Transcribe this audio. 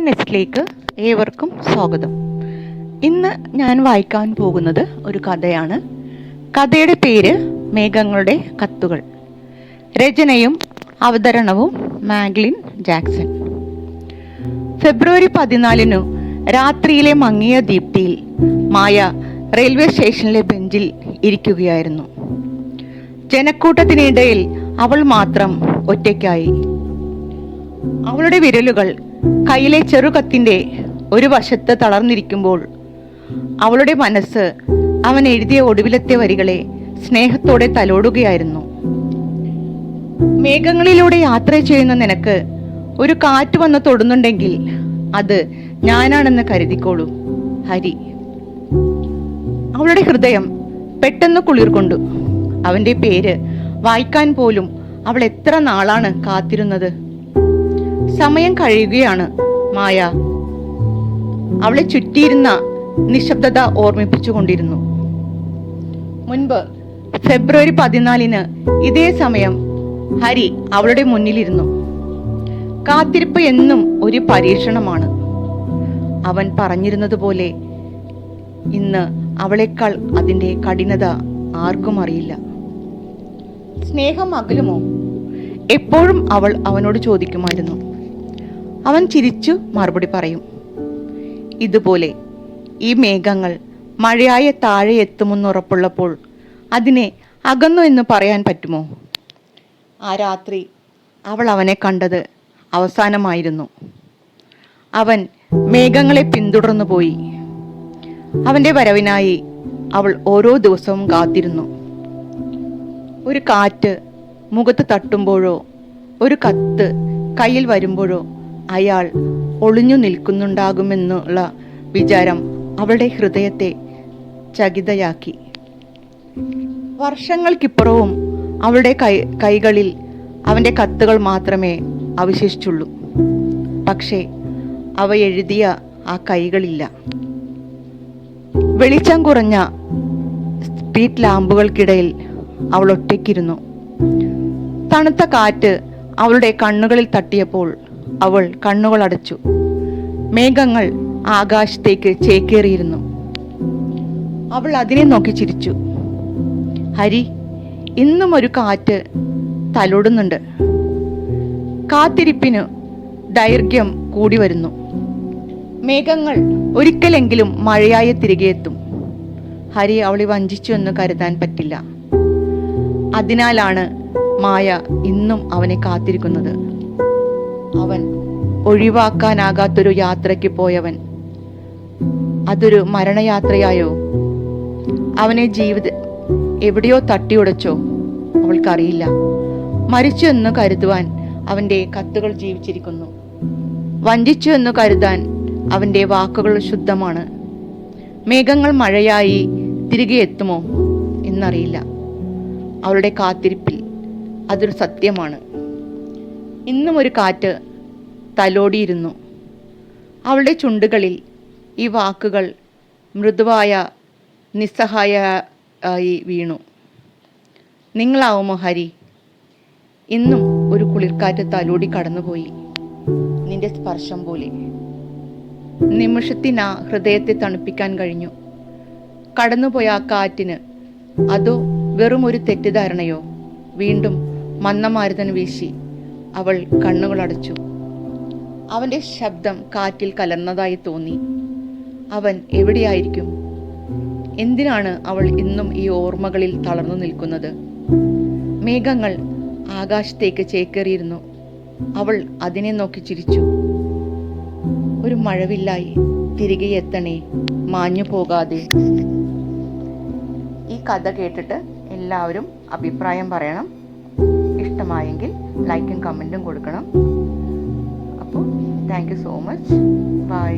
നെസ്റ്റിലേക്ക് ഏവർക്കും സ്വാഗതം. ഇന്ന് ഞാൻ വായിക്കാൻ പോകുന്നത് ഒരു കഥയാണ്. കഥയുടെ പേര് മേഘങ്ങളുടെ കത്തുകൾ. രചനയും അവതരണവും മാഗ്ലിൻ ജാക്സൺ. ഫെബ്രുവരി 14 രാത്രിയിലെ മങ്ങിയ ദീപ്തിയിൽ മായ റെയിൽവേ സ്റ്റേഷനിലെ ബെഞ്ചിൽ ഇരിക്കുകയായിരുന്നു. ജനക്കൂട്ടത്തിനിടയിൽ അവൾ മാത്രം ഒറ്റയ്ക്കായി. അവളുടെ വിരലുകൾ കയ്യിലെ ചെറുകത്തിന്റെ ഒരു വശത്ത് തളർന്നിരിക്കുമ്പോൾ അവളുടെ മനസ്സ് അവൻ എഴുതിയ ഒടുവിലത്തെ വരികളെ സ്നേഹത്തോടെ തലോടുകയായിരുന്നു. മേഘങ്ങളിലൂടെ യാത്ര ചെയ്യുന്ന നിനക്ക് ഒരു കാറ്റ് വന്ന് തൊടുന്നുണ്ടെങ്കിൽ അത് ഞാനാണെന്ന് കരുതിക്കോളൂ, ഹരി. അവളുടെ ഹൃദയം പെട്ടെന്ന് കുളിർകൊണ്ടു. അവന്റെ പേര് വായിക്കാൻ പോലും അവൾ എത്ര നാളാണ് കാത്തിരുന്നത്. സമയം കഴിയുകയാണ്. മായ അവളെ ചുറ്റിയിരുന്ന നിശബ്ദത ഓർമ്മിപ്പിച്ചുകൊണ്ടിരുന്നു. മുൻപ് ഫെബ്രുവരി 14 ഇതേ സമയം ഹരി അവളുടെ മുന്നിലിരുന്നു. കാത്തിരിപ്പ് എന്നും ഒരു പരീക്ഷണമാണ്. അവൻ പറഞ്ഞിരുന്നത് പോലെ ഇന്ന് അവളെക്കാൾ അതിൻ്റെ കഠിനത ആർക്കും അറിയില്ല. സ്നേഹം അകലുമോ? എപ്പോഴും അവൾ അവനോട് ചോദിക്കുമായിരുന്നു. അവൻ ചിരിച്ചു മറുപടി പറയും. ഇതുപോലെ ഈ മേഘങ്ങൾ മഴയായ താഴെ എത്തുമെന്നുറപ്പുള്ളപ്പോൾ അതിനെ അകന്നു എന്ന് പറയാൻ പറ്റുമോ? ആ രാത്രി അവൾ അവനെ കണ്ടത് അവസാനമായിരുന്നു. അവൻ മേഘങ്ങളെ പിന്തുടർന്നു പോയി. അവന്റെ വരവിനായി അവൾ ഓരോ ദിവസവും കാത്തിരുന്നു. ഒരു കാറ്റ് മുഖത്ത് തട്ടുമ്പോഴോ ഒരു കത്ത് കയ്യിൽ വരുമ്പോഴോ അയാൾ ഒളിഞ്ഞു നിൽക്കുന്നുണ്ടാകുമെന്നുള്ള വിചാരം അവളുടെ ഹൃദയത്തെ ചകിതയാക്കി. വർഷങ്ങൾക്കിപ്പുറവും അവളുടെ കൈകളിൽ അവന്റെ കത്തുകൾ മാത്രമേ അവശേഷിച്ചുള്ളൂ. പക്ഷേ അവ എഴുതിയ ആ കൈകളില്ല. വെളിച്ചം കുറഞ്ഞ സ്ട്രീറ്റ് ലാമ്പുകൾക്കിടയിൽ അവൾ ഒറ്റയ്ക്കിരുന്നു. തണുത്ത കാറ്റ് അവളുടെ കണ്ണുകളിൽ തട്ടിയപ്പോൾ അവൾ കണ്ണുകൾ അടച്ചു. മേഘങ്ങൾ ആകാശത്തേക്ക് ചേക്കേറിയിരുന്നു. അവൾ അതിനെ നോക്കി ചിരിച്ചു. ഹരി, ഇന്നും ഒരു കാറ്റ് തലോടുന്നുണ്ട്. കാത്തിരിപ്പിന് ദൈർഘ്യം കൂടി വരുന്നു. മേഘങ്ങൾ ഒരിക്കലെങ്കിലും മഴയായി തിരികെ എത്തും. ഹരി അവളെ വഞ്ചിച്ചു എന്ന് കരുതാൻ പറ്റില്ല. അതിനാലാണ് മായ ഇന്നും അവനെ കാത്തിരിക്കുന്നത്. അവൻ ഒഴിവാക്കാനാകാത്തൊരു യാത്രയ്ക്ക് പോയവൻ. അതൊരു മരണയാത്രയായോ? അവനെ എവിടെയോ തട്ടിയുടച്ചോ? അവൾക്കറിയില്ല. മരിച്ചു എന്ന് കരുതുവാൻ അവന്റെ കത്തുകൾ ജീവിച്ചിരിക്കുന്നു. വഞ്ചിച്ചു എന്ന് കരുതാൻ അവന്റെ വാക്കുകൾ ശുദ്ധമാണ്. മേഘങ്ങൾ മഴയായി തിരികെ എത്തുമോ എന്നറിയില്ല. അവളുടെ കാത്തിരിപ്പിൽ അതൊരു സത്യമാണ്. ഇന്നും ഒരു കാറ്റ് തലോടിയിരുന്നു. അവളുടെ ചുണ്ടുകളിൽ ഈ വാക്കുകൾ മൃദുവായ നിസ്സഹായായി വീണു. നിങ്ങളാവുമോ ഹരി? ഇന്നും ഒരു കുളിർക്കാറ്റ് തലോടി കടന്നുപോയി, നിന്റെ സ്പർശം പോലെ. നിമിഷത്തിനാ ഹൃദയത്തെ തണുപ്പിക്കാൻ കഴിഞ്ഞു. കടന്നുപോയ ആ കാറ്റിന് അതോ വെറും ഒരു തെറ്റിദ്ധാരണയോ? വീണ്ടും മന്ദമാരുതൻ വീശി അവൾ കണ്ണുകൾ അടച്ചു. അവന്റെ ശബ്ദം കാറ്റിൽ കലർന്നതായി തോന്നി. അവൻ എവിടെയായിരിക്കും? എന്തിനാണ് അവൾ ഇന്നും ഈ ഓർമ്മകളിൽ തളർന്നു നിൽക്കുന്നത്? മേഘങ്ങൾ ആകാശത്തേക്ക് ചേക്കേറിയിരുന്നു. അവൾ അതിനെ നോക്കി ചിരിച്ചു. ഒരു മഴവില്ലായി തിരികെ എത്തണേ, മാഞ്ഞു പോകാതെ. ഈ കഥ കേട്ടിട്ട് എല്ലാവരും അഭിപ്രായം പറയണം. ഇഷ്ടമായെങ്കിൽ ലൈക്കും കമൻറ്റും കൊടുക്കണം. അപ്പോൾ thank you so much. By.